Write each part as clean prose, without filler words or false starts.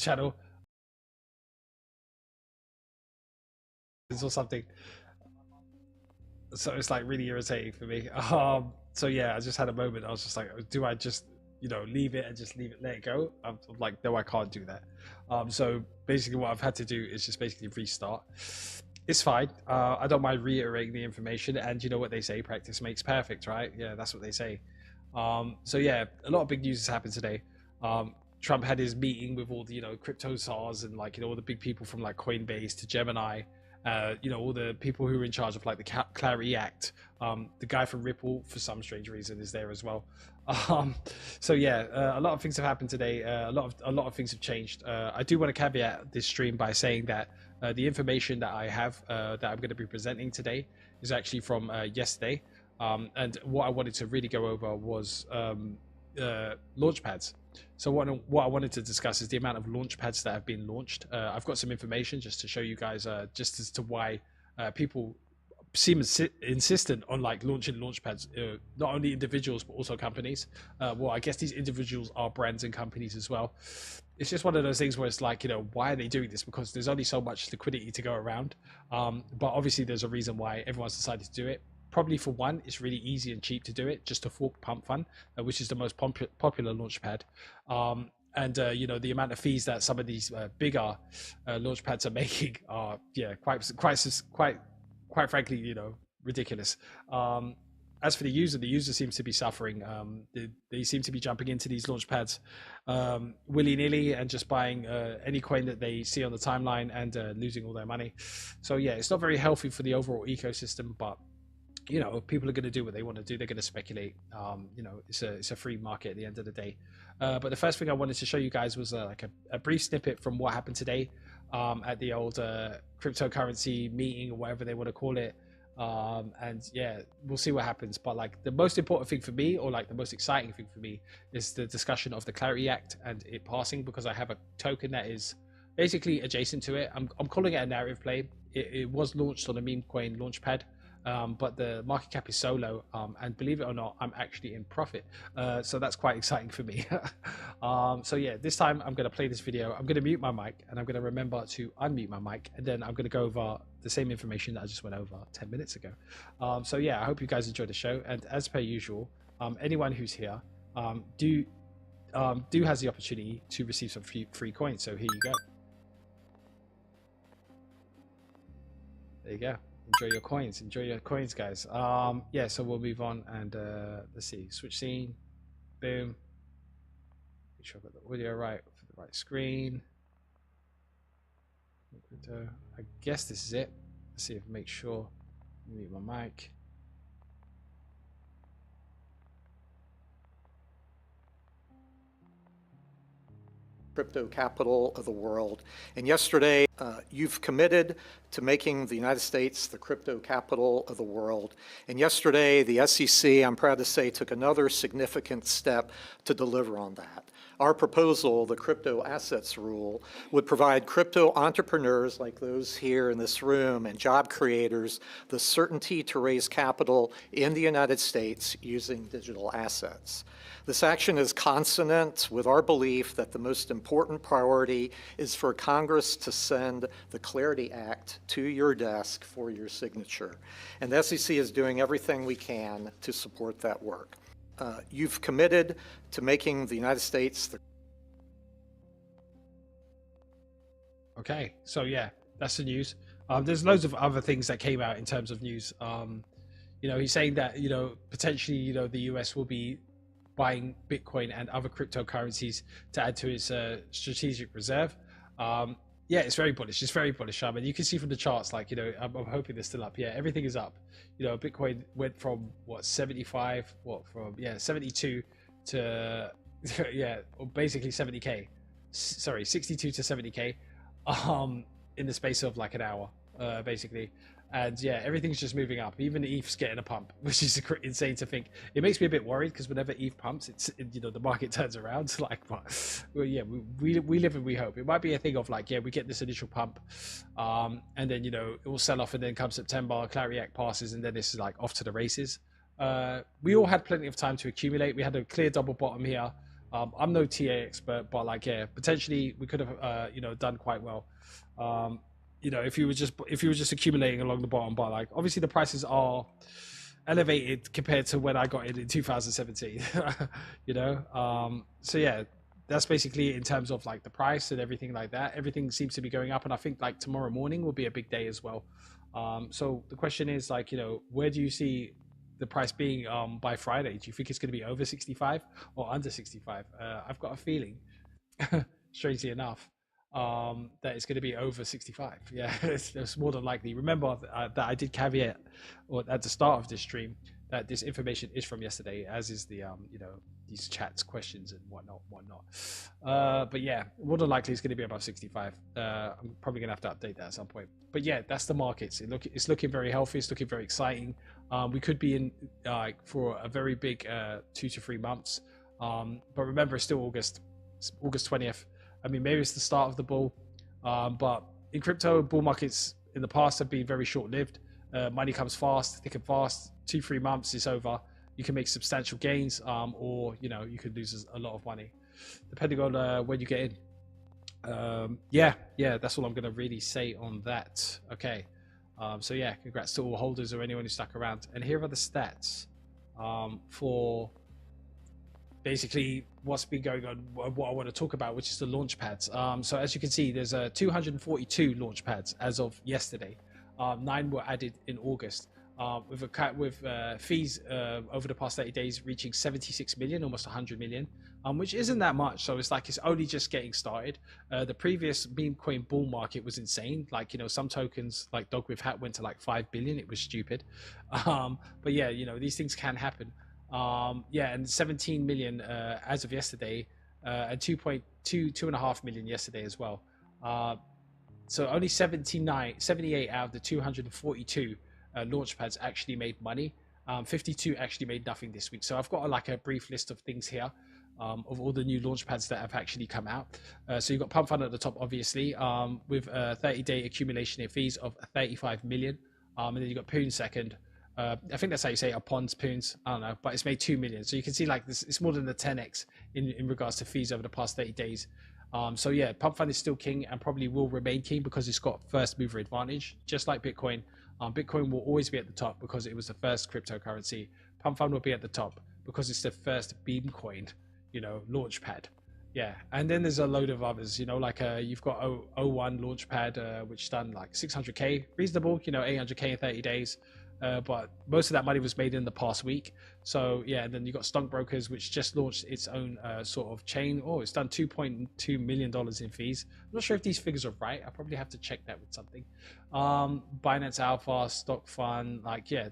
channel or something. So it's like really irritating for me. So yeah, I just had a moment. I was just like, do I just leave it and just let it go? I'm like, no, I can't do that. So basically what I've had to do is just basically restart. It's fine. I don't mind reiterating the information, and you know what they say, practice makes perfect, right? Yeah, that's what they say. So yeah, a lot of big news has happened today. Trump had his meeting with all the crypto stars and like all the big people from like Coinbase to Gemini, all the people who are in charge of like the Clarity Act. The guy from Ripple, for some strange reason, is there as well. So yeah, a lot of things have happened today. A lot of things have changed. I do want to caveat this stream by saying that the information that I have that I'm going to be presenting today is actually from yesterday. And what I wanted to really go over was launchpads. So what I wanted to discuss is the amount of launchpads that have been launched. I've got some information just to show you guys, just as to why people seem insistent on like launching launchpads, not only individuals but also companies. Well, I guess these individuals are brands and companies as well. It's just one of those things where it's like, why are they doing this? Because there's only so much liquidity to go around. But obviously there's a reason why everyone's decided to do it. Probably for one, it's really easy and cheap to do it, just to fork pump fund, which is the most popular launchpad. And the amount of fees that some of these bigger launchpads are making are quite frankly, ridiculous. As for the user seems to be suffering. They seem to be jumping into these launchpads willy-nilly and just buying any coin that they see on the timeline and losing all their money. So yeah, it's not very healthy for the overall ecosystem, but people are going to do what they want to do. They're going to speculate. It's a free market at the end of the day. But the first thing I wanted to show you guys was like a brief snippet from what happened today at the old cryptocurrency meeting, or whatever they want to call it. And yeah, we'll see what happens. But like the most important thing for me, or like the most exciting thing for me, is the discussion of the Clarity Act and it passing, because I have a token that is basically adjacent to it. I'm calling it a narrative play. It was launched on a meme coin launchpad. But the market cap is so low, and believe it or not, I'm actually in profit. So that's quite exciting for me. So yeah, this time I'm going to play this video. I'm going to mute my mic, and I'm going to remember to unmute my mic, and then I'm going to go over the same information that I just went over 10 minutes ago. So yeah, I hope you guys enjoyed the show. And as per usual, anyone who's here do has the opportunity to receive some free coins. So here you go. There you go. Enjoy your coins, guys. Yeah, so we'll move on and let's see, switch scene, boom, make sure I've got the audio right for the right screen. I guess this is it. Let's see if I make sure mute my mic. Crypto capital of the world. And yesterday, you've committed to making the United States the crypto capital of the world. And yesterday, the SEC, I'm proud to say, took another significant step to deliver on that. Our proposal, the crypto assets rule, would provide crypto entrepreneurs like those here in this room and job creators the certainty to raise capital in the United States using digital assets. This action is consonant with our belief that the most important priority is for Congress to send the Clarity Act to your desk for your signature. And the SEC is doing everything we can to support that work. You've committed to making the United States the... Okay, so yeah, that's the news. There's loads of other things that came out in terms of news. He's saying that, potentially, the US will be buying Bitcoin and other cryptocurrencies to add to its strategic reserve. Yeah, it's very bullish. It's very bullish. I mean, you can see from the charts, like, I'm hoping they're still up. Yeah, everything is up. Bitcoin went from what, 75, from 72 to yeah, basically 70k. Sorry, 62 to 70k in the space of like an hour, basically. And yeah, everything's just moving up. Even ETH's getting a pump, which is insane to think. It makes me a bit worried because whenever ETH pumps, the market turns around. So like, well, yeah, we live and we hope. It might be a thing of like, yeah, we get this initial pump, and then it will sell off, and then come September, Clarity Act passes, and then it's like off to the races. We all had plenty of time to accumulate. We had a clear double bottom here. I'm no TA expert, but like, yeah, potentially we could have, you know, done quite well. You know, if you were just accumulating along the bottom, but like, obviously the prices are elevated compared to when I got in 2017. You know, so yeah, that's basically it in terms of like the price and everything like that. Everything seems to be going up, and I think like tomorrow morning will be a big day as well. So the question is like, you know, where do you see the price being by Friday? Do you think it's going to be over 65 or under 65? I've got a feeling, strangely enough, that it's going to be over 65. Yeah, it's more than likely. Remember that I did caveat, or at the start of this stream, that this information is from yesterday, as is the you know, these chats, questions, and whatnot. But yeah, more than likely it's going to be above 65. I'm probably going to have to update that at some point. But yeah, that's the markets. It's looking very healthy. It's looking very exciting. We could be in for a very big 2 to 3 months. But remember, it's still August. It's August 20th. I mean, maybe it's the start of the bull, but in crypto, bull markets in the past have been very short-lived. Money comes fast, thick and fast. 2-3 months is over. You can make substantial gains, or you know, you could lose a lot of money, depending on when you get in. Yeah, that's all I'm going to really say on that. Okay, so yeah, congrats to all holders or anyone who stuck around. And here are the stats for basically what's been going on, what I want to talk about, which is the launch pads. So as you can see, there's 242 launch pads as of yesterday. 9 were added in August, with fees over the past 30 days reaching 76 million, almost 100 million, which isn't that much. So it's like it's only just getting started. The previous meme coin bull market was insane. Like, you know, some tokens like Dog with Hat went to like 5 billion. It was stupid. But yeah, you know, these things can happen. Yeah, and 17 million as of yesterday, and 2.2.5 million yesterday as well. So only 78 out of the 242 launch pads actually made money. 52 actually made nothing this week. So I've got like a brief list of things here, of all the new launch pads that have actually come out. So you've got Pump Fund at the top, obviously, with a 30-day accumulation in fees of 35 million. And then you've got Poon second. I think that's how you say it, Poons, I don't know, but it's made 2 million. So you can see like this, it's more than the 10x in regards to fees over the past 30 days. So yeah, Pump Fund is still king and probably will remain king because it's got first mover advantage, just like Bitcoin. Bitcoin will always be at the top because it was the first cryptocurrency. Pump Fund will be at the top because it's the first beam coin, you know, launch pad. Yeah, and then there's a load of others, you know, like you've got O1 launchpad, which done like 600k, reasonable, you know, 800k in 30 days. But most of that money was made in the past week. So yeah, and then you got STONKBROKER, which just launched its own sort of chain. Oh, it's done $2.2 million in fees. I'm not sure if these figures are right. I probably have to check that with something. Binance Alpha, Stock Fund, like yeah,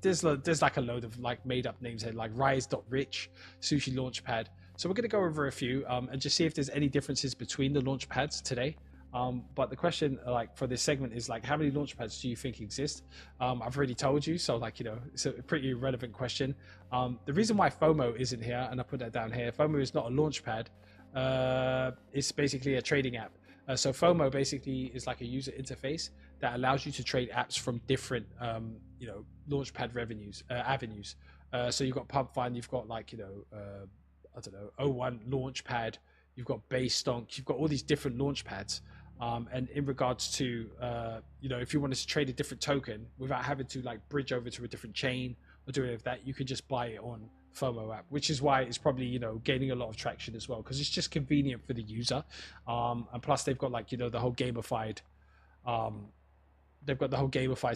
there's like a load of like made up names here, like Rise.Rich, Sushi Launchpad. So we're going to go over a few and just see if there's any differences between the launch pads today. But the question like for this segment is like, how many launch pads do you think exist? I've already told you, so like, you know, it's a pretty relevant question. The reason why FOMO isn't here, and I put that down here, FOMO is not a launch pad. It's basically a trading app. So FOMO basically is like a user interface that allows you to trade apps from different, you know, launchpad avenues. So you've got Pump Fund, you've got like, you know, I don't know, O1 launchpad, you've got Base Stonk, you've got all these different launchpads. And in regards to, you know, if you wanted to trade a different token without having to like bridge over to a different chain or do any of that, you could just buy it on FOMO app, which is why it's probably, you know, gaining a lot of traction as well, because it's just convenient for the user. And plus they've got like, you know, the whole gamified,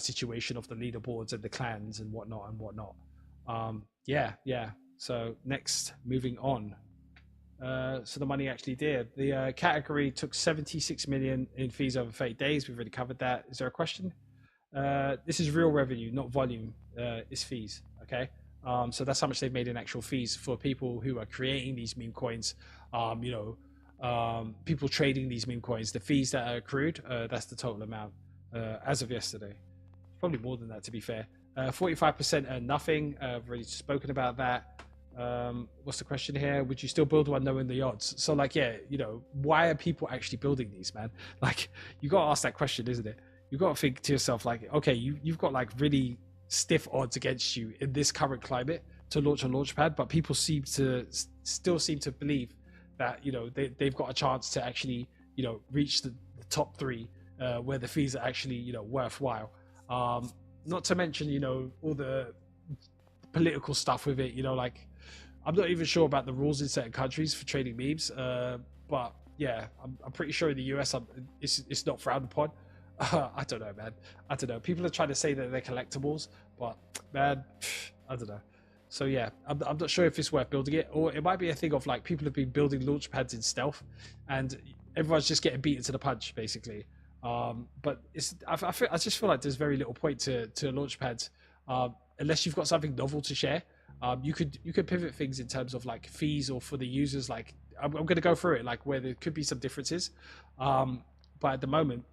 situation of the leaderboards and the clans and whatnot. Yeah. So next, moving on. So the money actually did. The category took 76 million in fees over 30 days. We've already covered that. Is there a question? This is real revenue, not volume. It's fees. Okay. So that's how much they've made in actual fees for people who are creating these meme coins. You know, people trading these meme coins. The fees that are accrued, that's the total amount as of yesterday. Probably more than that, to be fair. 45% earn nothing. I've already spoken about that. What's the question here? Would you still build one knowing the odds? So like, yeah, you know, why are people actually building these, man? Like, you got to ask that question, isn't it? You got to think to yourself like, okay, you've got like really stiff odds against you in this current climate. to launch a launchpad, but people still seem to believe that they've got a chance to actually reach the top three where the fees are actually worthwhile. Not to mention all the political stuff with it. Like I'm not even sure about the rules in certain countries for trading memes, but yeah, I'm pretty sure in the US it's not frowned upon. I don't know, man. I don't know. People are trying to say that they're collectibles, but man, I don't know. So yeah, I'm not sure if it's worth building it, or it might be a thing of like people have been building launch pads in stealth, and everyone's just getting beaten to the punch, basically. But I just feel like there's very little point to launch pads unless you've got something novel to share. You could pivot things in terms of like fees or for the users. Like I'm going to go through it, like where there could be some differences, but at the moment,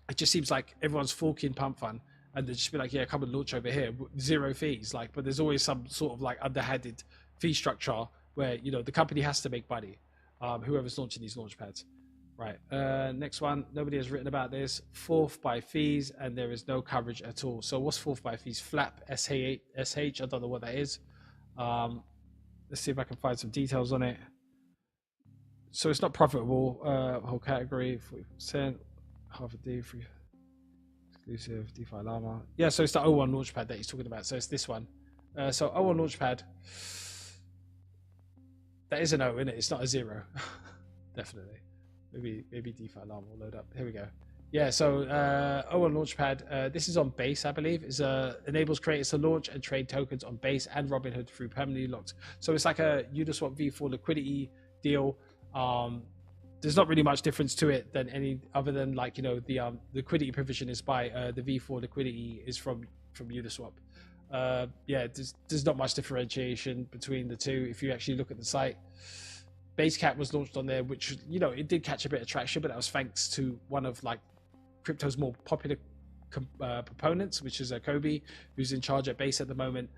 it just seems like everyone's forking pump fun. And they just be like, yeah, come and launch over here, 0 fees. Like, but there's always some sort of like underhanded fee structure where the company has to make money. Whoever's launching these launch pads, right? Next one, nobody has written about this. Fourth by fees, and there is no coverage at all. So what's fourth by fees? Flap SH. I don't know what that is. Let's see if I can find some details on it. So it's not profitable. Whole category 40%, half a day free. Exclusive DeFi Llama. Yeah, so it's the O1 Launchpad that he's talking about. So it's this one. So O1 Launchpad. That is an O, isn't it? It's not a 0. Definitely. Maybe DeFi Llama will load up. Here we go. Yeah, so O1 Launchpad. This is on Base, I believe. Is enables creators to launch and trade tokens on Base and Robinhood through permanently locked. So it's like a Uniswap V4 liquidity deal. There's not really much difference to it than any other than like the liquidity provision is by the V4 liquidity is from Uniswap. Yeah, there's not much differentiation between the two if you actually look at the site. Basecat was launched on there, which it did catch a bit of traction, but that was thanks to one of like crypto's more popular proponents, which is Kobe, who's in charge at Base at the moment.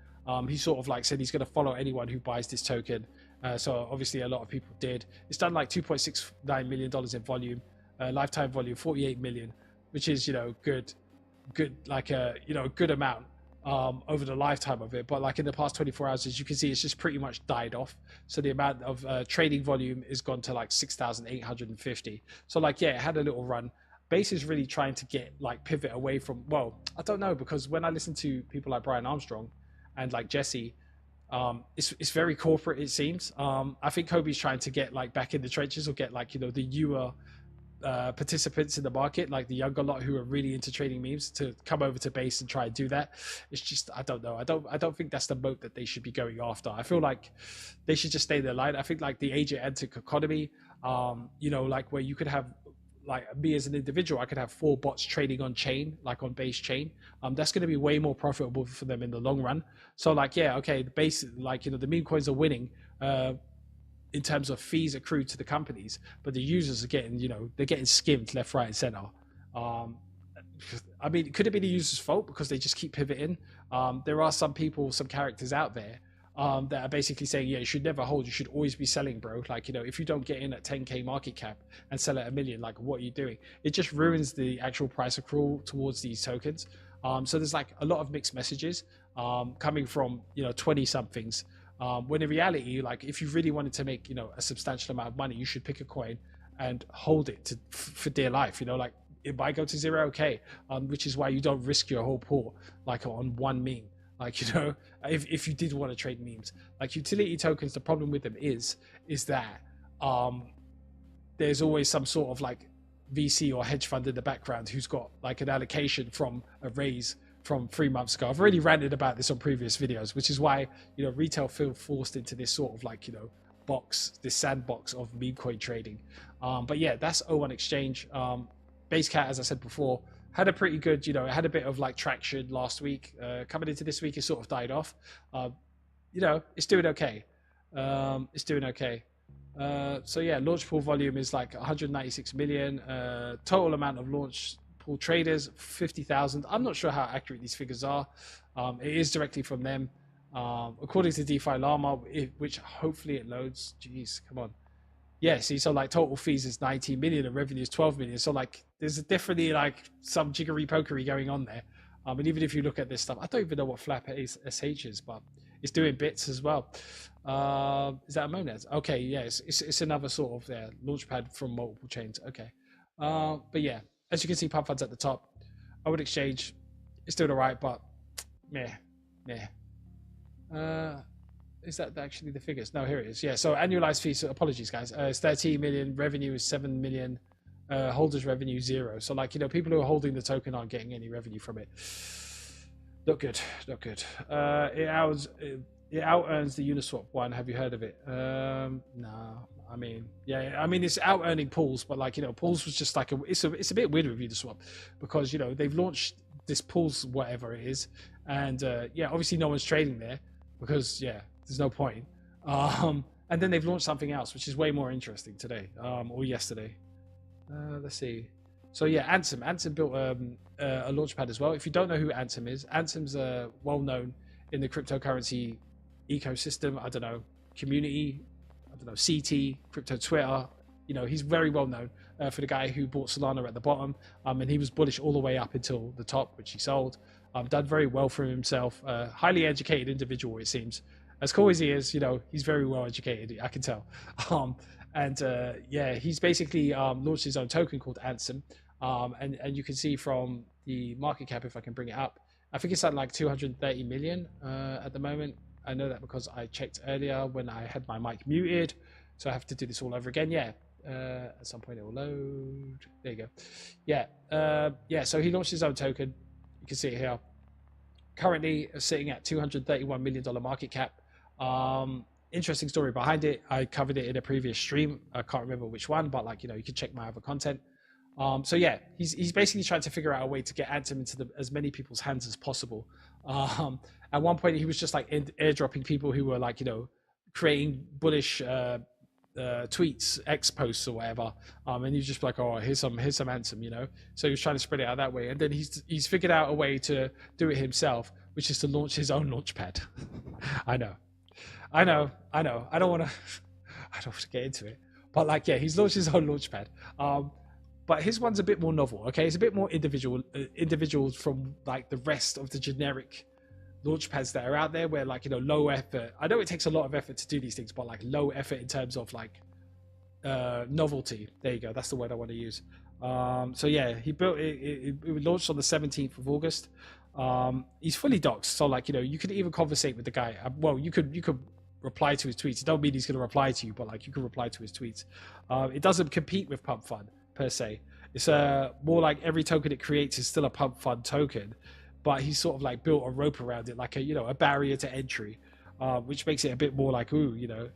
He sort of like said he's going to follow anyone who buys this token. So obviously a lot of people did. It's done like $2.69 million in volume, lifetime volume 48 million, which is good like a good amount over the lifetime of it. But like in the past 24 hours, as you can see, it's just pretty much died off. So the amount of trading volume is gone to like 6,850. So like yeah, it had a little run. Base is really trying to get like pivot away from, well, I don't know, because when I listen to people like Brian Armstrong and like Jesse, it's very corporate, it seems. I think Kobe's trying to get like back in the trenches or get like the newer participants in the market, like the younger lot who are really into trading memes, to come over to Base and try and do that. It's just I don't know. I don't think that's the moat that they should be going after. I feel like they should just stay their line. I think like the agentic economy, like where you could have like me as an individual, I could have 4 bots trading on chain, like on Base chain. That's going to be way more profitable for them in the long run. So like, yeah, okay, the base, like, the meme coins are winning in terms of fees accrued to the companies, but the users are getting, they're getting skimmed left, right, and center. I mean, could it be the user's fault because they just keep pivoting? There are some people, some characters out there that are basically saying, yeah, you should never hold, you should always be selling, bro. Like, if you don't get in at 10k market cap and sell at $1 million, like, what are you doing? It just ruins the actual price accrual towards these tokens. So there's like a lot of mixed messages coming from 20 somethings, when in reality, like, if you really wanted to make a substantial amount of money, you should pick a coin and hold it for dear life. Like, it might go to 0, okay, which is why you don't risk your whole pool like on one meme. Like, if you did want to trade memes, like utility tokens, the problem with them is that there's always some sort of like VC or hedge fund in the background who's got like an allocation from a raise from 3 months ago. I've already ranted about this on previous videos, which is why retail feel forced into this sort of like this sandbox of meme coin trading. But yeah, that's O1 Exchange. Basecat, as I said before, had a pretty good, it had a bit of like traction last week. Coming into this week, it sort of died off. It's doing okay. It's doing okay. So yeah, launch pool volume is like 196 million. Total amount of launch pool traders, 50,000. I'm not sure how accurate these figures are. It is directly from them. According to DeFi Llama, which hopefully it loads. Jeez, come on. Yeah, see, so like total fees is 19 million and revenue is 12 million. So like there's definitely like some jiggery pokery going on there. And even if you look at this stuff, I don't even know what Flap SH is, but it's doing bits as well. Is that a monad? Okay, yeah, it's another sort of launchpad from multiple chains. Okay, but yeah, as you can see, pump funds at the top. I would exchange. It's doing all right, but meh, meh. Is that actually the figures? No, here it is. Yeah, so annualized fees. Apologies, guys. It's 13 million. Revenue is 7 million. Holders revenue 0. So like people who are holding the token aren't getting any revenue from it. Not good. Not good. It out earns the Uniswap one. Have you heard of it? No. I mean, yeah. I mean, it's out earning pools, but like pools was just like it's a bit weird with Uniswap because they've launched this pools whatever it is, and yeah, obviously no one's trading there because there's no point. And then they've launched something else which is way more interesting today or yesterday. Let's see. So yeah, Ansem built a launchpad as well. If you don't know who Ansem is, Ansem's well known in the cryptocurrency ecosystem. I don't know, community. I don't know, CT, crypto Twitter. He's very well known for the guy who bought Solana at the bottom, and he was bullish all the way up until the top, which he sold. Done very well for himself. Highly educated individual, it seems. As cool as he is, he's very well educated. I can tell. Yeah, he's basically launched his own token called Ansem, and you can see from the market cap, if I can bring it up, I think it's at like 230 million at the moment. I know that because I checked earlier when I had my mic muted, so I have to do this all over again. Yeah, at some point it will load. There you go. Yeah, so he launched his own token. You can see it here. Currently sitting at $231 million market cap. Interesting story behind it. I covered it in a previous stream. I can't remember which one, but you can check my other content. So yeah, he's basically trying to figure out a way to get Ansem into as many people's hands as possible. At one point, he was just like airdropping people who were like creating bullish tweets, X posts or whatever, and he's just like, oh, here's some Ansem, So he was trying to spread it out that way, and then he's figured out a way to do it himself, which is to launch his own launchpad. I know. I don't want to get into it, but he's launched his own launchpad. But his one's a bit more novel. Okay, it's a bit more individual from like the rest of the generic launchpads that are out there, where low effort. I know it takes a lot of effort to do these things, but low effort in terms of novelty. There you go. That's the word I want to use. So yeah, he built it. It launched on the 17th of August. He's fully doxed, so you could even conversate with the guy. Well, you could reply to his tweets. It don't mean he's going to reply to you, but you can reply to his tweets. It doesn't compete with Pump Fund per se. It's more like every token it creates is still a Pump Fund token, but he's sort of built a rope around it, a barrier to entry, which makes it a bit more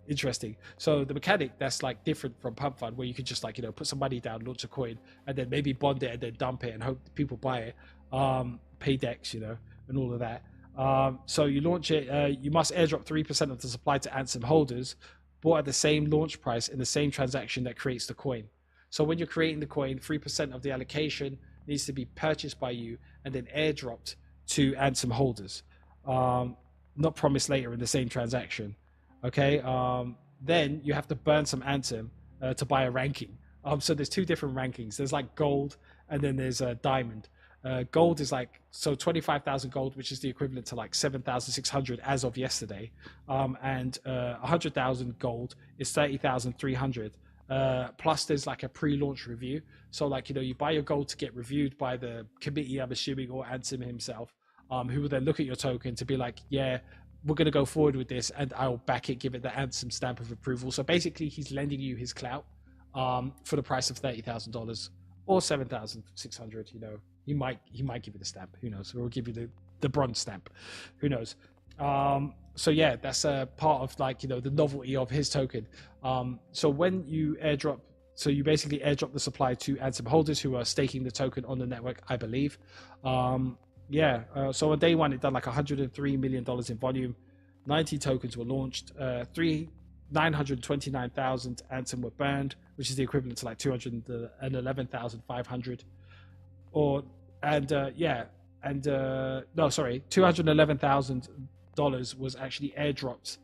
interesting. So the mechanic that's different from Pump Fund, where you could just put some money down, launch a coin, and then maybe bond it and then dump it and hope people buy it, pay decks, and all of that. So you launch it, you must airdrop 3% of the supply to Ansem holders, bought at the same launch price in the same transaction that creates the coin. So when you're creating the coin, 3% of the allocation needs to be purchased by you and then airdropped to Ansem holders, not promised later in the same transaction. Okay, then you have to burn some Ansem to buy a ranking. So there's two different rankings. There's gold and then there's diamond. Gold is 25,000 gold, which is the equivalent to 7,600 as of yesterday, and 100,000 gold is 30,300. Plus there's a pre-launch review, so you buy your gold to get reviewed by the committee, I'm assuming, or Ansem himself, who will then look at your token to be yeah, we're going to go forward with this, and I'll back it, give it the Ansem stamp of approval. So basically he's lending you his clout for the price of $30,000 or 7,600. He might give you the stamp, who knows, or we'll give you the bronze stamp, who knows. So yeah, that's a part of the novelty of his token. So when you airdrop, so you basically airdrop the supply to Ansem holders who are staking the token on the network, I believe. So on day one, it done $103 million in volume. 90 tokens were launched. 929,000 Ansem were burned, which is the equivalent to 211,500. $211,000 was actually airdropped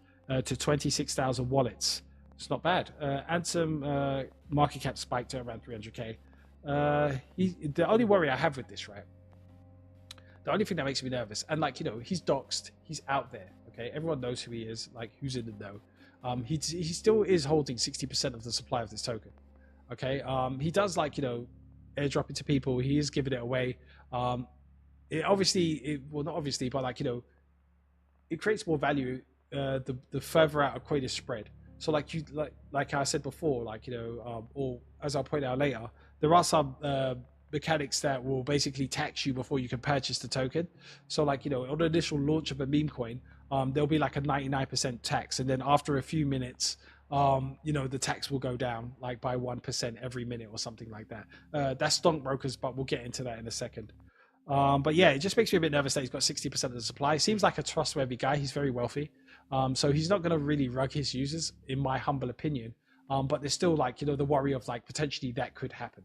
to 26,000 wallets. It's not bad. Ansem market cap spiked to around 300k. The only worry I have with this, right? The only thing that makes me nervous, and he's doxed, he's out there. Okay, everyone knows who he is, like who's in the know. He still is holding 60% of the supply of this token. Okay, he does like airdrop it to people. He is giving it away. Well, not obviously, but like it creates more value the further out a coin is spread. So like I said before, or as I'll point out later, there are some mechanics that will basically tax you before you can purchase the token. So on the initial launch of a meme coin, there'll be like a 99% tax, and then after a few minutes, the tax will go down like by 1% every minute or something like that. That's stockbrokers, but we'll get into that in a second. But yeah, it just makes me a bit nervous that he's got 60% of the supply. Seems like a trustworthy guy. He's very wealthy. So he's not going to really rug his users, in my humble opinion. But there's still the worry of potentially that could happen.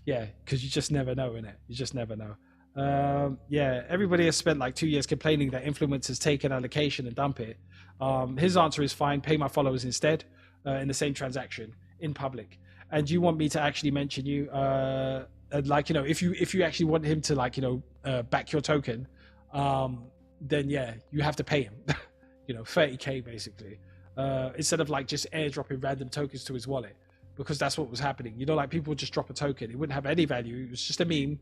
Yeah, because you just never know, innit? You just never know. Yeah, everybody has spent 2 years complaining that influencers take an allocation and dump it. His answer is fine. Pay my followers instead in the same transaction in public. And you want me to actually mention you? If you actually want him to back your token, then yeah, you have to pay him 30K basically, instead of just airdropping random tokens to his wallet, because that's what was happening. People would just drop a token, it wouldn't have any value, it was just a meme,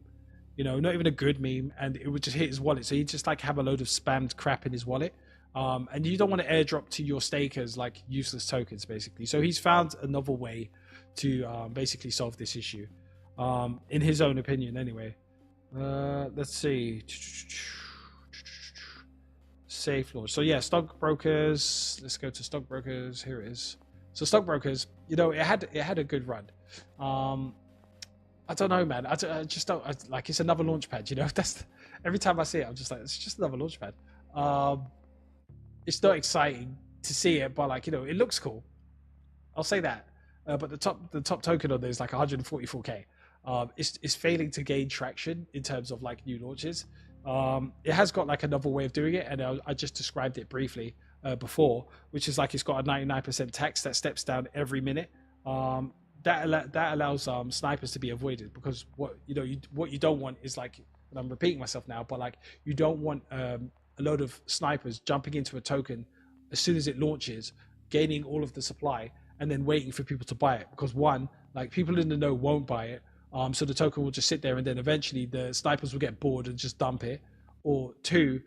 not even a good meme, and it would just hit his wallet. So he'd just have a load of spammed crap in his wallet, and you don't want to airdrop to your stakers useless tokens basically. So he's found a novel way to basically solve this issue. In his own opinion anyway. Let's see. Safe launch. So yeah, stockbrokers. Let's go to stockbrokers. Here it is. So stockbrokers, it had a good run. I don't know, man. I just don't it's another launchpad. That's every time I see it, I'm just it's just another launchpad. It's not exciting to see it, but it looks cool. I'll say that. But the top token on there is 144K. It's failing to gain traction in terms of new launches. It has got another way of doing it, and I just described it briefly before, which is it's got a 99% tax that steps down every minute. That allows snipers to be avoided, because what you don't want is and I'm repeating myself now, but you don't want a load of snipers jumping into a token as soon as it launches, gaining all of the supply, and then waiting for people to buy it, because one, people in the know won't buy it. So the token will just sit there, and then eventually the snipers will get bored and just dump it. Or two,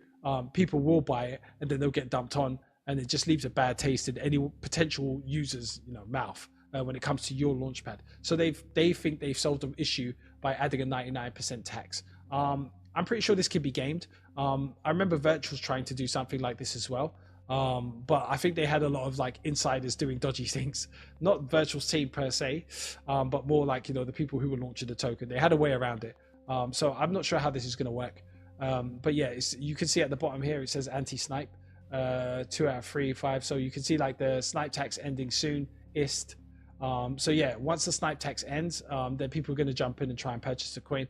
people will buy it, and then they'll get dumped on, and it just leaves a bad taste in any potential user's mouth when it comes to your launchpad. So they think they've solved the issue by adding a 99% tax. I'm pretty sure this can be gamed. I remember Virtual's trying to do something like this as well. But I think they had a lot of insiders doing dodgy things, not Virtual's team per se, but more the people who were launching the token. They had a way around it. So I'm not sure how this is going to work. But yeah, you can see at the bottom here, it says anti-snipe, 2 out of 3, 5. So you can see the snipe tax ending soon-ist. So yeah, once the snipe tax ends, then people are going to jump in and try and purchase the coin.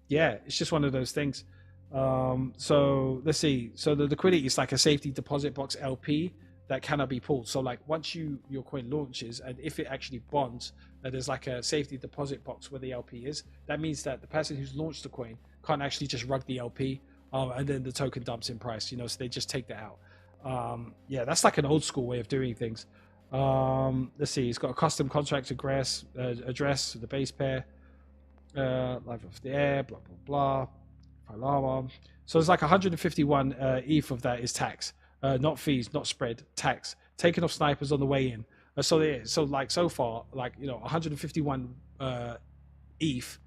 Yeah, it's just one of those things. So let's see. So the liquidity is a safety deposit box LP that cannot be pulled. So once your coin launches, and if it actually bonds, there's a safety deposit box where the LP is. That means that the person who's launched the coin can't actually just rug the LP, and then the token dumps in price. So they just take that out. Yeah, that's an old school way of doing things. Let's see. It's got a custom contract address, the base pair, live off the air, blah blah blah. So it's 151 ETH of that is tax, not fees, not spread, tax taken off snipers on the way in. So far 151 ETH,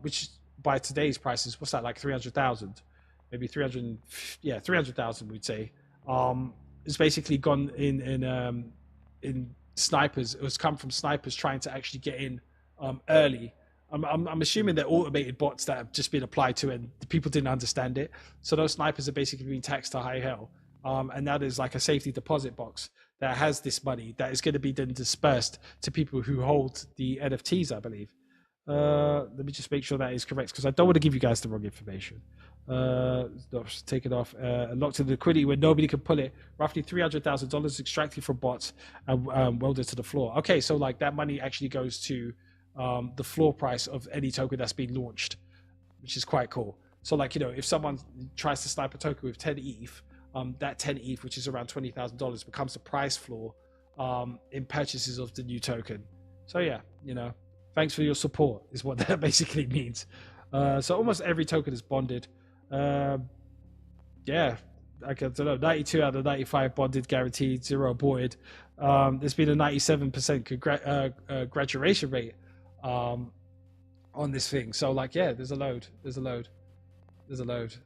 which by today's prices, what's that, 300,000, maybe 300,000 we'd say. It's basically gone in snipers. It was come from snipers trying to actually get in early. I'm assuming they're automated bots that have just been applied to, and the people didn't understand it. So those snipers are basically being taxed to high hell. And now there's a safety deposit box that has this money that is going to be then dispersed to people who hold the NFTs, I believe. Let me just make sure that is correct, because I don't want to give you guys the wrong information. Take it off. Locked in liquidity where nobody can pull it. Roughly $300,000 extracted from bots and welded to the floor. Okay, so that money actually goes to the floor price of any token that's been launched, which is quite cool. So if someone tries to snipe a token with 10 ETH, that 10 ETH, which is around $20,000, becomes the price floor in purchases of the new token. So yeah, you know, thanks for your support is what that basically means. So almost every token is bonded. Yeah, I don't know, 92 out of 95 bonded, guaranteed, 0 aborted. There's been a 97% graduation rate on this thing. So like, yeah, there's a load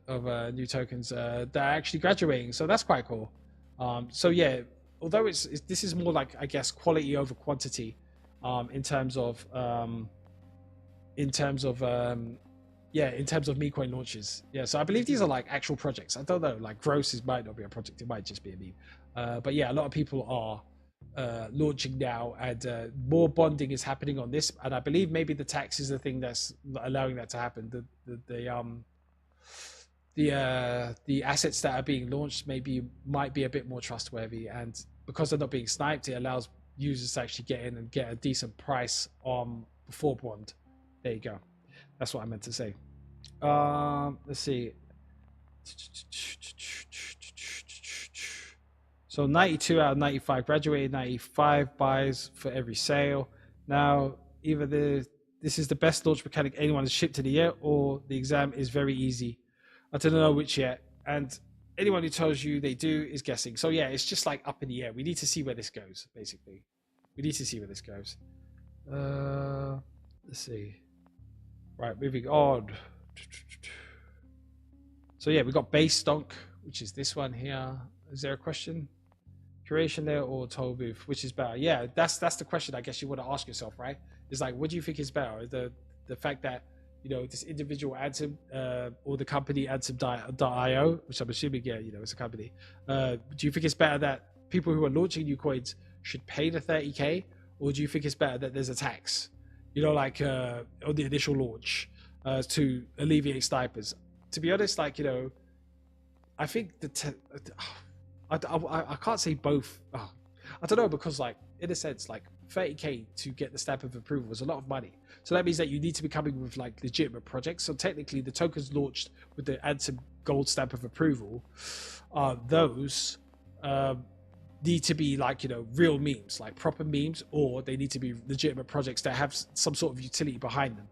of new tokens that are actually graduating. So that's quite cool. So yeah, although this is more like, I guess, quality over quantity in terms of meme coin launches. Yeah, so I believe these are like actual projects. I don't know, like Gross might not be a project, it might just be a meme. But yeah, a lot of people are launching now, and more bonding is happening on this. And I believe maybe the tax is the thing that's allowing that to happen. The assets that are being launched might be a bit more trustworthy, and because they're not being sniped, it allows users to actually get in and get a decent price before bond. There you go. That's what I meant to say. Let's see. So 92 out of 95 graduated, 95 buys for every sale. Now, either this is the best launch mechanic anyone has shipped to the year, or the exam is very easy. I don't know which yet. And anyone who tells you they do is guessing. So yeah, it's just like up in the air. We need to see where this goes, basically. We need to see where this goes. Let's see. Right, moving on. So yeah, we got base stonk, which is this one here. Is there a question? Curation layer or toll booth, which is better? Yeah, that's the question I guess you want to ask yourself, right? It's like, what do you think is better? The fact that, you know, this individual Ansem or the company Ansem.io, which I'm assuming, yeah, you know, it's a company. Do you think it's better that people who are launching new coins should pay the 30K, or do you think it's better that there's a tax, you know, like on the initial launch to alleviate snipers? To be honest, like, you know, I think I can't say both. I don't know, because like, in a sense, like 30K to get the stamp of approval is a lot of money. So that means that you need to be coming with like legitimate projects. So technically the tokens launched with the Ansem gold stamp of approval, those need to be like, you know, real memes, like proper memes, or they need to be legitimate projects that have some sort of utility behind them.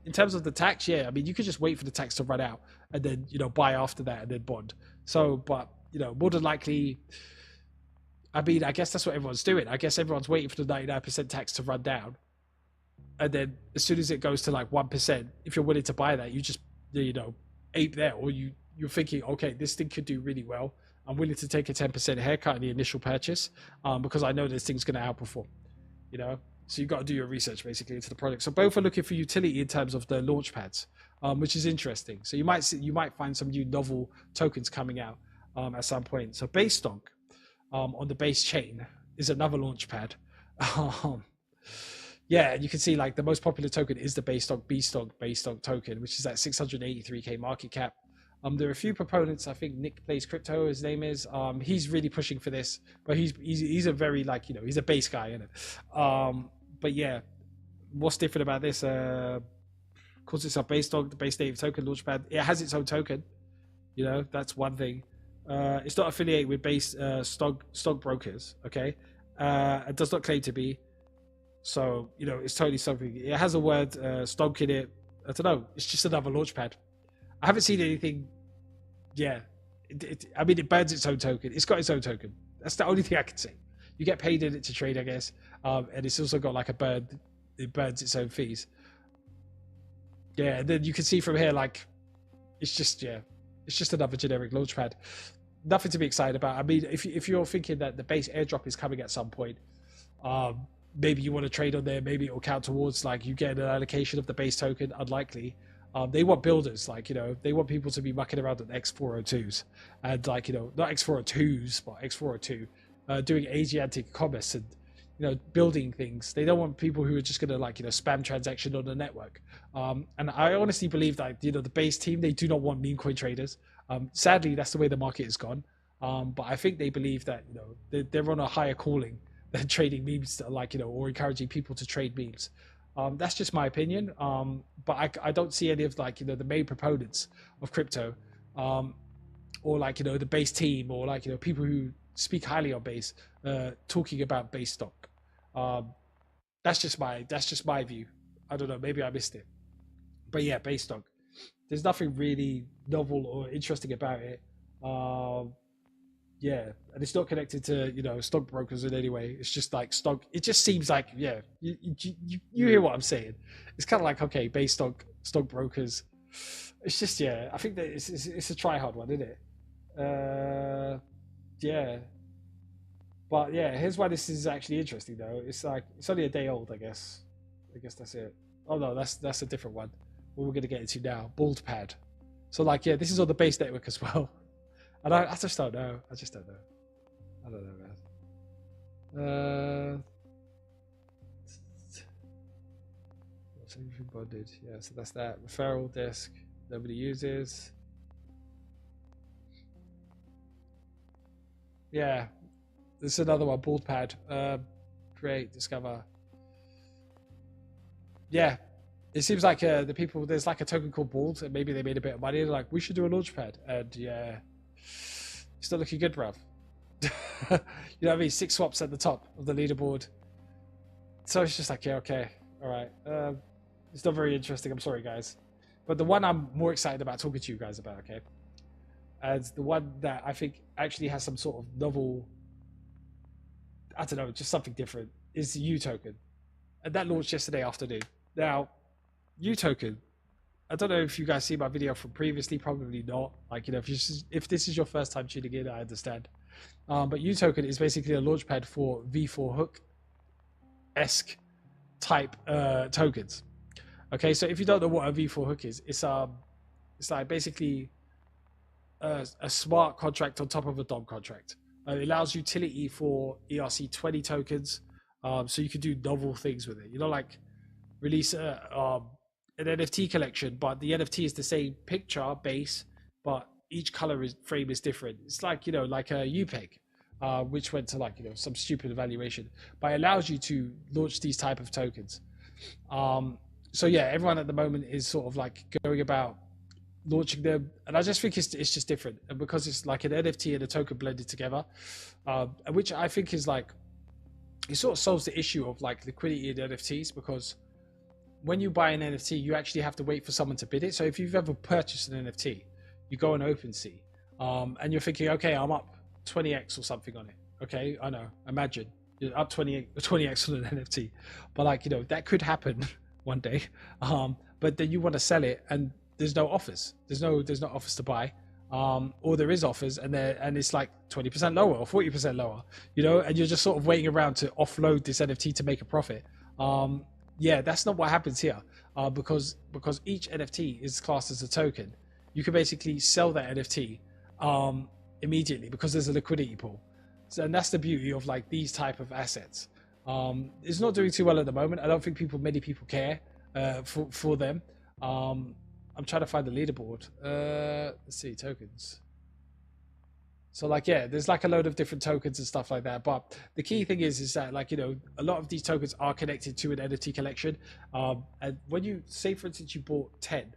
In terms of the tax, yeah, I mean, you could just wait for the tax to run out and then, you know, buy after that and then bond. So, but, you know, more than likely, I mean, I guess that's what everyone's doing. I guess everyone's waiting for the 99% tax to run down. And then as soon as it goes to like 1%, if you're willing to buy that, you just, you know, ape there, or you're thinking, okay, this thing could do really well. I'm willing to take a 10% haircut in the initial purchase because I know this thing's going to outperform, you know? So you've got to do your research basically into the product. So both are looking for utility in terms of the launch pads, which is interesting. So you might find some new novel tokens coming out at some point. So base stonk on the base chain is another launch pad. Yeah, you can see like the most popular token is the base stonk token, which is at 683K market cap. There are a few proponents. I think Nick Plays Crypto, his name is. He's really pushing for this, but he's a very, like, you know, he's a base guy, isn't it? But yeah, what's different about this? Because it's a base stock, the base native token launchpad. It has its own token. You know, that's one thing. It's not affiliated with base STONKBROKERs. Okay, it does not claim to be. So, you know, it's totally something. It has a word stonk in it. I don't know. It's just another launchpad. I haven't seen anything. Yeah, I mean, it burns its own token. It's got its own token. That's the only thing I can say. You get paid in it to trade, I guess, and it's also got like a burn. It burns its own fees. Yeah, and then you can see from here, like, it's just another generic launchpad. Nothing to be excited about. I mean, if you're thinking that the base airdrop is coming at some point, maybe you want to trade on there. Maybe it will count towards like you get an allocation of the base token. Unlikely. They want builders, like, you know, they want people to be mucking around on X402s and, like, you know, not X402s, but X402, doing Asiatic commerce and, you know, building things. They don't want people who are just going to, like, you know, spam transaction on the network. And I honestly believe that, you know, the base team, they do not want meme coin traders. Sadly, that's the way the market has gone. But I think they believe that, you know, they're on a higher calling than trading memes, like, you know, or encouraging people to trade memes. That's just my opinion. But I don't see any of, like, you know, the main proponents of crypto or like, you know, the base team, or like, you know, people who speak highly on base, talking about base stock. That's just my view. I don't know, maybe I missed it, but yeah, base stock. There's nothing really novel or interesting about it. Yeah, and it's not connected to, you know, stockbrokers in any way. It's just like stock. It just seems like, yeah, you hear what I'm saying. It's kind of like, okay, base stockbrokers. It's just, yeah, I think that it's a try hard one, isn't it? Yeah, but yeah, here's why this is actually interesting though. It's like it's only a day old, I guess. I guess that's it. Oh no, that's a different one. What we're gonna get into now, launchpad. So like, yeah, this is on the base network as well. And I just don't know. I just don't know. I don't know, man. What's everything bonded? Yeah, so that's that. Referral desk. Nobody uses. Yeah. This is another one. Launchpad. Create, discover. Yeah. It seems like the people, there's like a token called Bald, and maybe they made a bit of money. They're like, we should do a launchpad. And yeah, it's not looking good, bruv. You know what I mean? 6 swaps at the top of the leaderboard. So it's just like, yeah, okay, all right. It's not very interesting. I'm sorry, guys. But the one I'm more excited about talking to you guys about, okay, and the one that I think actually has some sort of novel, I don't know, just something different, is the uToken. And that launched yesterday afternoon. Now, uToken, I don't know if you guys see my video from previously, probably not. Like, you know, if this is your first time tuning in, I understand. But uToken is basically a launchpad for V4 hook-esque type tokens. Okay, so if you don't know what a V4 hook is, it's like basically a smart contract on top of a DOM contract. It allows utility for ERC20 tokens, so you can do novel things with it. You know, like release an NFT collection, but the NFT is the same picture base, but each color frame is different. It's like, you know, like a UPEG, which went to like, you know, some stupid evaluation, but it allows you to launch these type of tokens. So yeah, everyone at the moment is sort of like going about launching them, and I just think it's just different, and because it's like an NFT and a token blended together, which I think is like, it sort of solves the issue of like liquidity in NFTs, because when you buy an NFT, you actually have to wait for someone to bid it. So if you've ever purchased an NFT, you go on OpenSea, and you're thinking, okay, I'm up 20x or something on it. Okay, I know. Imagine you're up 20x on an NFT, but like, you know, that could happen one day. But then you want to sell it, and there's no offers. There's no offers to buy, or there is offers, and it's like 20% lower or 40% lower. You know, and you're just sort of waiting around to offload this NFT to make a profit. Yeah, that's not what happens here, because each NFT is classed as a token. You can basically sell that NFT immediately because there's a liquidity pool. So, and that's the beauty of like these type of assets. It's not doing too well at the moment. I don't think many people care for them. I'm trying to find the leaderboard. Let's see, tokens. So like, yeah, there's like a load of different tokens and stuff like that. But the key thing is that like, you know, a lot of these tokens are connected to an NFT collection. And when you say, for instance, you bought 10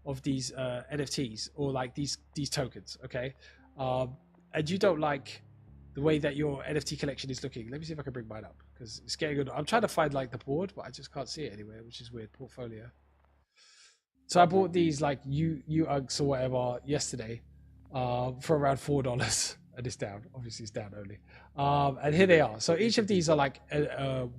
of these NFTs or like these tokens, okay, and you don't like the way that your NFT collection is looking. Let me see if I can bring mine up, because it's getting good. I'm trying to find like the board, but I just can't see it anywhere, which is weird. Portfolio. So I bought these like UGs or whatever yesterday for around $4, and it's down. Obviously, it's down only. And here they are. So each of these are like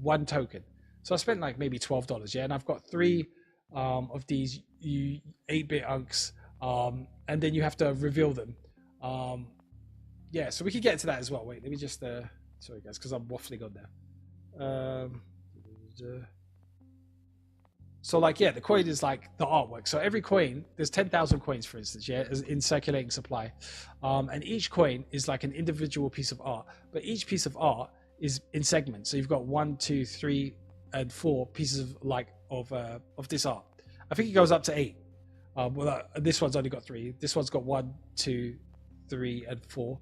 one token. So I spent like maybe $12, yeah, and I've got 3 of these 8-bit UGs, and then you have to reveal them. Yeah, so we can get to that as well. Wait, let me just sorry guys, because I'm waffling on there. So like, yeah, the coin is like the artwork. So every coin, there's 10,000 coins, for instance, yeah, in circulating supply. And each coin is like an individual piece of art, but each piece of art is in segments. So you've got 1, 2, 3, and 4 pieces of like of this art. I think it goes up to 8. Well, this one's only got 3. This one's got 1, 2, 3, and 4.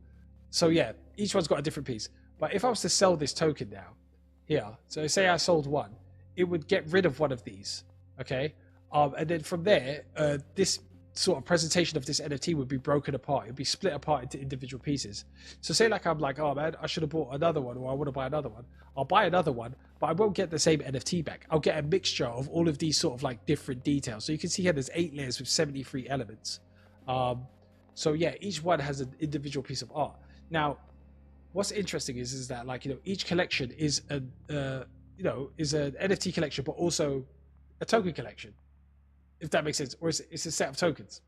So yeah, each one's got a different piece. But if I was to sell this token now, here, so say I sold 1, it would get rid of one of these. Okay, and then from there, this sort of presentation of this NFT would be broken apart. It'd be split apart into individual pieces. So say like I'm like, oh man, I should have bought another one, or I want to buy another one. I'll buy another one, but I won't get the same NFT back. I'll get a mixture of all of these sort of like different details. So you can see here there's 8 layers with 73 elements. So yeah, each one has an individual piece of art. Now, what's interesting is that like, you know, each collection is is an NFT collection, but also a token collection, if that makes sense, or it's a set of tokens.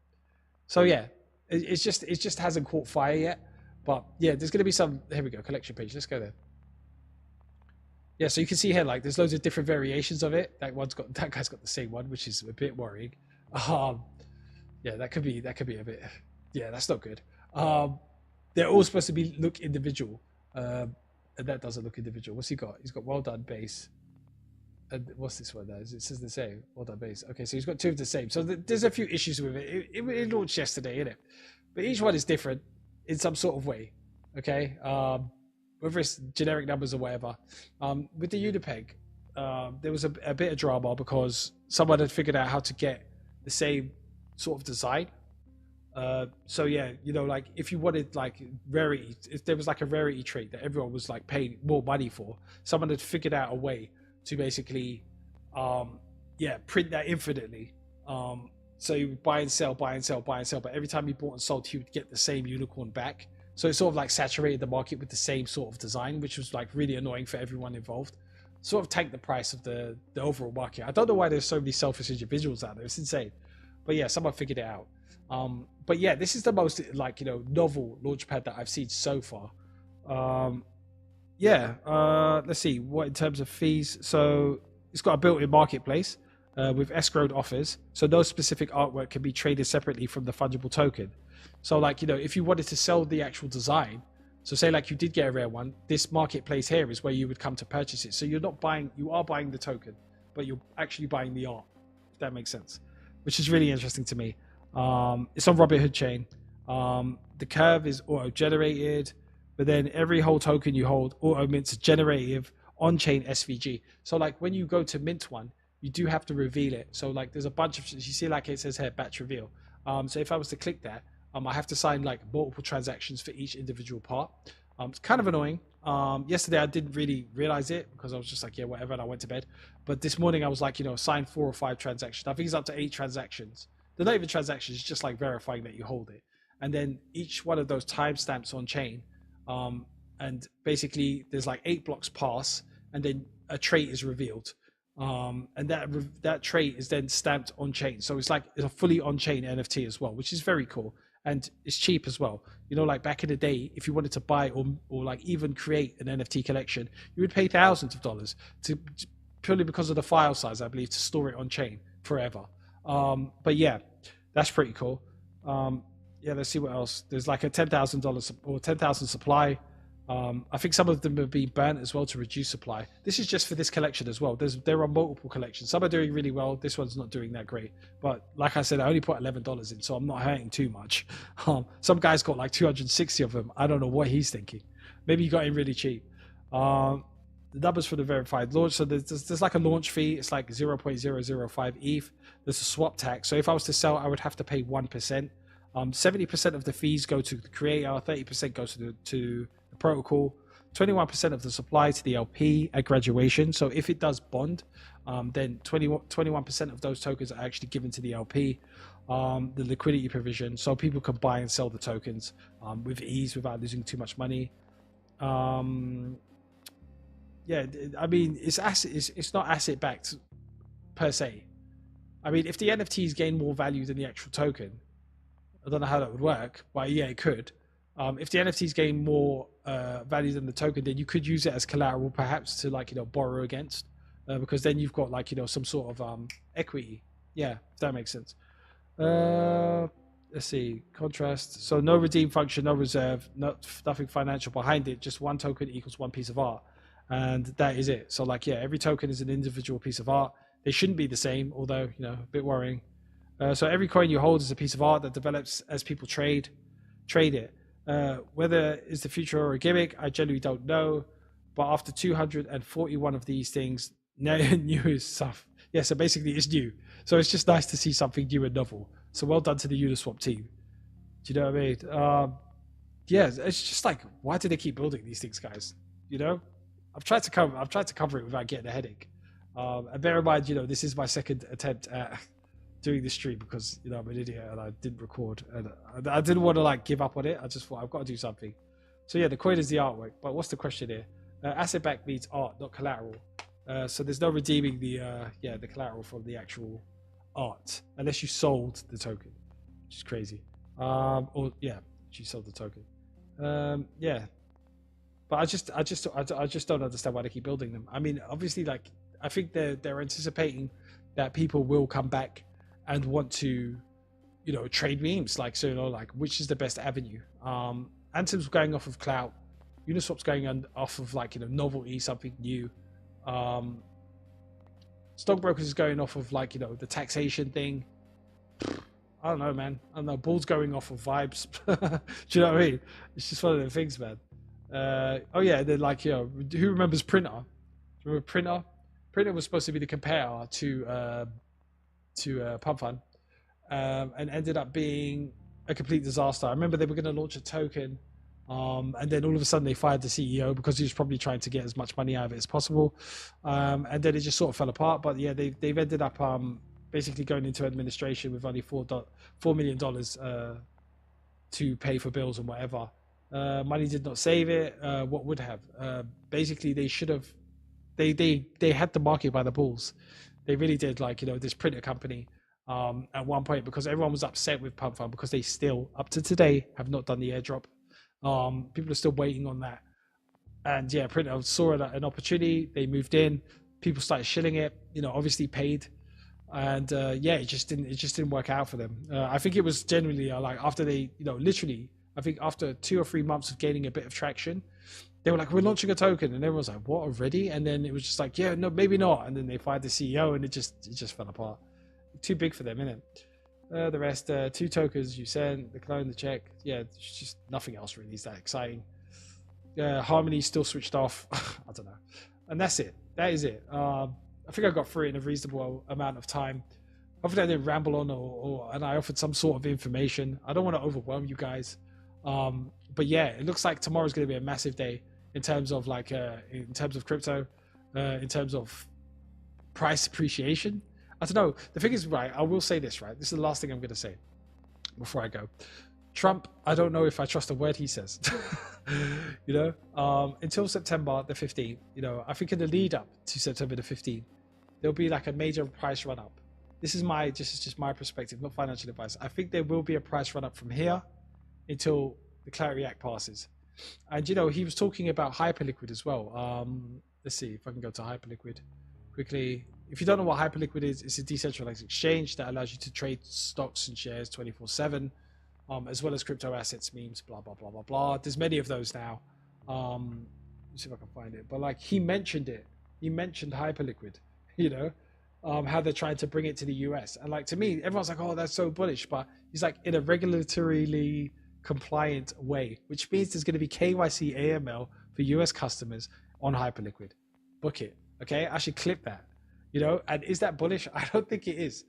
So yeah, it just hasn't caught fire yet, but yeah, there's going to be some. Here we go, collection page. Let's go there. Yeah, so you can see here like there's loads of different variations of it. That guy's got the same one, which is a bit worrying. Yeah, that could be a bit. Yeah, that's not good. They're all supposed to look individual, and that doesn't look individual. What's he got? He's got well done base. And what's this one? It says the same. Well done base. Okay, so he's got 2 of the same. So there's a few issues with it. It launched yesterday, innit? But each one is different in some sort of way. Okay, whether it's generic numbers or whatever. With the Unipeg, there was a bit of drama because someone had figured out how to get the same sort of design. So yeah, you know, like if you wanted like rarity, if there was like a rarity trait that everyone was like paying more money for, someone had figured out a way to basically print that infinitely. So you would buy and sell, buy and sell, buy and sell, but every time you bought and sold, you would get the same unicorn back. So it sort of like saturated the market with the same sort of design, which was like really annoying for everyone involved. Sort of tanked the price of the overall market. I don't know why there's so many selfish individuals out there. It's insane. But yeah, someone figured it out. But yeah, this is the most like, you know, novel launchpad that I've seen so far. Let's see what in terms of fees. So it's got a built-in marketplace with escrowed offers. So no specific artwork can be traded separately from the fungible token. So like, you know, if you wanted to sell the actual design, so say like you did get a rare one, this marketplace here is where you would come to purchase it. So you are buying the token, but you're actually buying the art, if that makes sense, which is really interesting to me. It's on Robinhood Chain. The curve is auto-generated, but then every whole token you hold auto mints a generative on-chain SVG. So like when you go to mint one, you do have to reveal it. So like there's a bunch of, you see like it says here, batch reveal. So if I was to click that, I have to sign like multiple transactions for each individual part. It's kind of annoying. Yesterday I didn't really realize it because I was just like, yeah, whatever, and I went to bed. But this morning I was like, you know, sign 4 or 5 transactions. I think it's up to 8 transactions. They're not even transactions, it's just like verifying that you hold it. And then each one of those timestamps on chain. And basically there's like 8 blocks pass, and then a trait is revealed. And that trait is then stamped on chain. So it's a fully on chain NFT as well, which is very cool. And it's cheap as well. You know, like back in the day, if you wanted to buy or like even create an NFT collection, you would pay thousands of dollars to purely because of the file size, I believe, to store it on chain forever. But yeah, that's pretty cool. Let's see what else. There's like a $10,000 or 10,000 supply. I think some of them have been burnt as well to reduce supply. This is just for this collection as well. There are multiple collections. Some are doing really well. This one's not doing that great. But like I said, I only put $11 in, so I'm not hurting too much. Some guy's got like 260 of them. I don't know what he's thinking. Maybe he got in really cheap. The numbers for the verified launch. So there's like a launch fee. It's like 0.005 ETH. There's a swap tax. So if I was to sell, I would have to pay 1%. 70% of the fees go to the creator. 30% goes to the protocol. 21% of the supply to the LP at graduation. So if it does bond, then 21% of those tokens are actually given to the LP. The liquidity provision, so people can buy and sell the tokens with ease without losing too much money. I mean, it's not asset backed per se. I mean, if the NFTs gain more value than the actual token, I don't know how that would work, but yeah, it could. If the NFTs gain more value than the token, then you could use it as collateral, perhaps to like, you know, borrow against, because then you've got like, you know, some sort of equity. Yeah, if that makes sense. Let's see, contrast. So no redeem function, no reserve, nothing financial behind it. Just one token equals one piece of art, and that is it. So like, yeah, every token is an individual piece of art. They shouldn't be the same, although, you know, a bit worrying. So every coin you hold is a piece of art that develops as people trade it. Whether it's the future or a gimmick, I genuinely don't know. But after 241 of these things, new stuff. Yeah, so basically it's new. So it's just nice to see something new and novel. So well done to the Uniswap team. Do you know what I mean? Yeah, it's just like, why do they keep building these things, guys? You know, I've tried to cover it without getting a headache. And bear in mind, this is my second attempt at doing this stream because I'm an idiot and I didn't record and I didn't want to like give up on it. I just thought I've got to do something. So yeah, the coin is the artwork. But what's the question here? Asset back means art, not collateral. So there's no redeeming the collateral from the actual art unless you sold the token, which is crazy. She sold the token. Yeah, but I just don't understand why they keep building them. I mean, obviously, like I think they're anticipating that people will come back and want to, trade memes. Like like which is the best avenue. Anthem's going off of clout. Uniswap's going off of like novelty, something new. STONKBROKER is going off of like the taxation thing. I don't know, man. I don't know. Bull's going off of vibes. Do you know what I mean? It's just one of the things, man. Oh yeah, they're like who remembers Printer? Remember Printer? Printer was supposed to be the competitor to Pump Fund, and ended up being a complete disaster. I remember they were going to launch a token. And then all of a sudden they fired the CEO because he was probably trying to get as much money out of it as possible. And then it just sort of fell apart. But yeah, they've ended up basically going into administration with only $4 million to pay for bills and whatever. Money did not save it. What would have? Basically, they should have. They had the market by the balls. They really did. Like this printer company at one point because everyone was upset with Pump Fund because they still up to today have not done the airdrop. People are still waiting on that, and yeah, Printer saw an opportunity. They moved in. People started shilling it. Obviously paid, and yeah, it just didn't work out for them. I think it was generally like after they, literally, I think after 2 or 3 months of gaining a bit of traction, they were like, "We're launching a token," and everyone was like, "What already?" And then it was just like, "Yeah, no, maybe not." And then they fired the CEO, and it just fell apart. Too big for them, innit? The rest, 2 tokens you sent, the clone, the check. Yeah, it's just nothing else really is that exciting. Harmony's still switched off. I don't know. And that's it. That is it. I think I got through it in a reasonable amount of time. Hopefully I didn't ramble on and I offered some sort of information. I don't want to overwhelm you guys. But yeah, it looks like tomorrow's going to be a massive day in terms of like, in terms of crypto, in terms of price appreciation. I don't know. The thing is, right, I will say this, right? This is the last thing I'm going to say before I go. Trump, I don't know if I trust a word he says. Until September the 15th, I think in the lead up to September the 15th, there'll be like a major price run up. This is just my perspective, not financial advice. I think there will be a price run up from here until the Clarity Act passes. And, he was talking about Hyperliquid as well. Let's see if I can go to Hyperliquid quickly. If you don't know what Hyperliquid is, it's a decentralized exchange that allows you to trade stocks and shares 24/7, as well as crypto assets, memes, blah, blah, blah, blah, blah. There's many of those now. Let's see if I can find it. But like he mentioned it. He mentioned Hyperliquid, how they're trying to bring it to the US. And like to me, everyone's like, oh, that's so bullish. But he's like in a regulatorily compliant way, which means there's going to be KYC AML for US customers on Hyperliquid. Book it. Okay, I should clip that. And is that bullish? I don't think it is.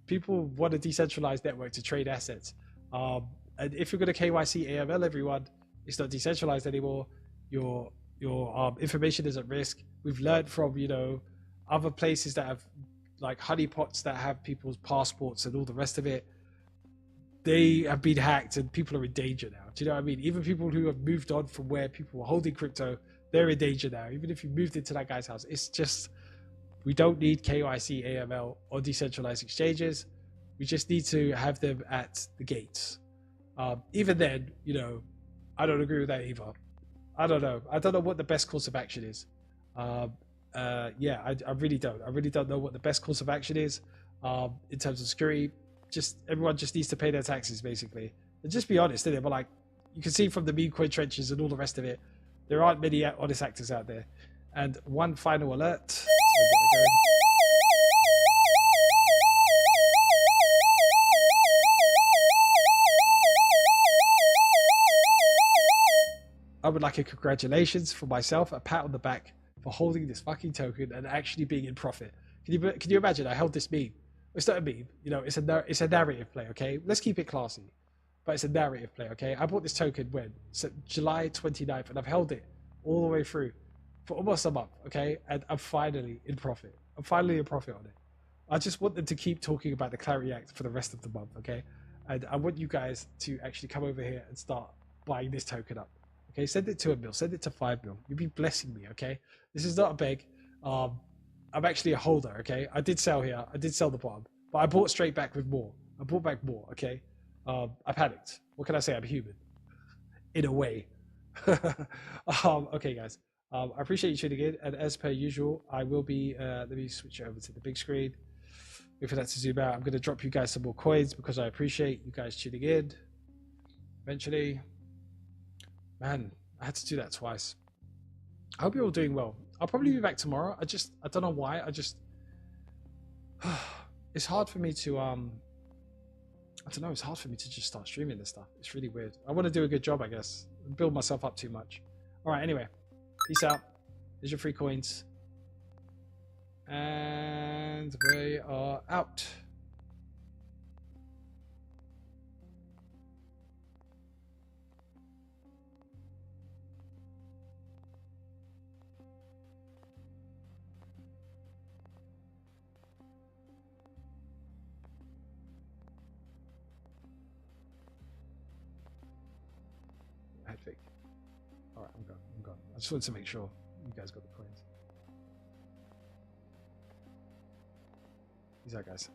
People want a decentralized network to trade assets. And if you're going to KYC AML everyone, it's not decentralized anymore. Your information is at risk. We've learned from, other places that have like honeypots that have people's passports and all the rest of it. They have been hacked and people are in danger now. Do you know what I mean? Even people who have moved on from where people were holding crypto, they're in danger now. Even if you moved into that guy's house, it's just... We don't need KYC, AML, or decentralized exchanges. We just need to have them at the gates. Even then, I don't agree with that either. I don't know. I don't know what the best course of action is. I really don't. I really don't know what the best course of action is in terms of security. Everyone just needs to pay their taxes, basically. And just be honest, innit? But like, you can see from the meme coin trenches and all the rest of it, there aren't many honest actors out there. And one final alert. I would like a congratulations for myself, a pat on the back for holding this fucking token and actually being in profit. Can you imagine? I held this meme. It's not a meme, you know. It's a narrative play. Okay, let's keep it classy, but it's a narrative play. Okay, I bought this token when July 29th, and I've held it all the way through for almost a month. Okay, and I'm finally in profit. I'm finally in profit on it. I just want them to keep talking about the Clarity Act for the rest of the month. Okay, and I want you guys to actually come over here and start buying this token up. Okay, send it to 1 mil, send it to 5 mil. You'll be blessing me. Okay, this is not a beg. I'm actually a holder. Okay, I did sell here. I did sell the bottom, but I bought straight back with more. I bought back more. Okay, I panicked. What can I say? I'm human, in a way. Okay, guys. I appreciate you tuning in, and as per usual, I will be. Let me switch it over to the big screen. Wait for that to zoom out. I'm going to drop you guys some more coins because I appreciate you guys tuning in. Eventually, man, I had to do that twice. I hope you're all doing well. I'll probably be back tomorrow. I don't know why. It's hard for me to I don't know. It's hard for me to just start streaming this stuff. It's really weird. I want to do a good job, I guess. Build myself up too much. All right. Anyway, peace out. Here's your free coins. And we are out. Head fake. All right, I'm gone. I'm gone. I just wanted to make sure you guys got the coins. Peace out, guys.